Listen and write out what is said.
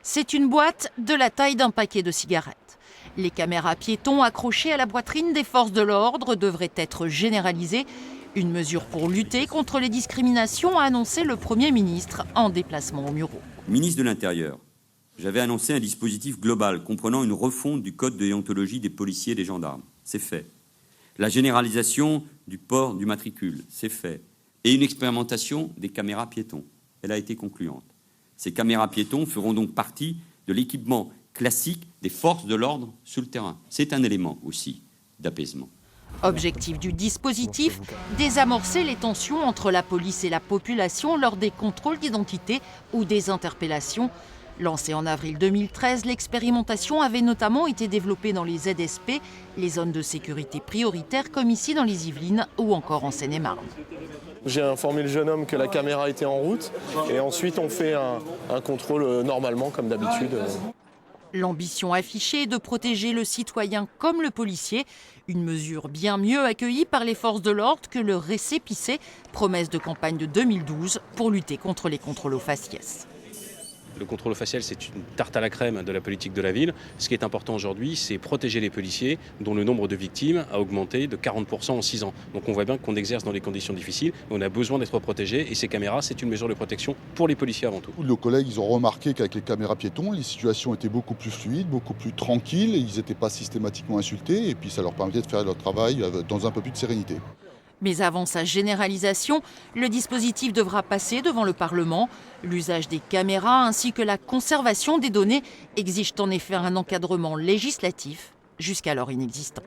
C'est une boîte de la taille d'un paquet de cigarettes. Les caméras piétons accrochées à la poitrine des forces de l'ordre devraient être généralisées. Une mesure pour lutter contre les discriminations, a annoncé le Premier ministre en déplacement aux Mureaux. Ministre de l'Intérieur, j'avais annoncé un dispositif global comprenant une refonte du code de déontologie des policiers et des gendarmes. C'est fait. La généralisation du port du matricule, c'est fait. Et une expérimentation des caméras piétons. Elle a été concluante. Ces caméras piétons feront donc partie de l'équipement classique des forces de l'ordre sur le terrain. C'est un élément aussi d'apaisement. Objectif du dispositif, désamorcer les tensions entre la police et la population lors des contrôles d'identité ou des interpellations. Lancée en avril 2013, l'expérimentation avait notamment été développée dans les ZSP, les zones de sécurité prioritaires comme ici dans les Yvelines ou encore en Seine-et-Marne. J'ai informé le jeune homme que la caméra était en route et ensuite on fait un contrôle normalement comme d'habitude. L'ambition affichée est de protéger le citoyen comme le policier, une mesure bien mieux accueillie par les forces de l'ordre que le récépissé, promesse de campagne de 2012 pour lutter contre les contrôles aux faciès. Le contrôle au facial, c'est une tarte à la crème de la politique de la ville. Ce qui est important aujourd'hui, c'est protéger les policiers dont le nombre de victimes a augmenté de 40% en 6 ans. Donc on voit bien qu'on exerce dans des conditions difficiles, on a besoin d'être protégé et ces caméras, c'est une mesure de protection pour les policiers avant tout. Nos collègues, ils ont remarqué qu'avec les caméras piétons, les situations étaient beaucoup plus fluides, beaucoup plus tranquilles, ils n'étaient pas systématiquement insultés et puis ça leur permettait de faire leur travail dans un peu plus de sérénité. Mais avant sa généralisation, le dispositif devra passer devant le Parlement. L'usage des caméras ainsi que la conservation des données exigent en effet un encadrement législatif jusqu'alors inexistant.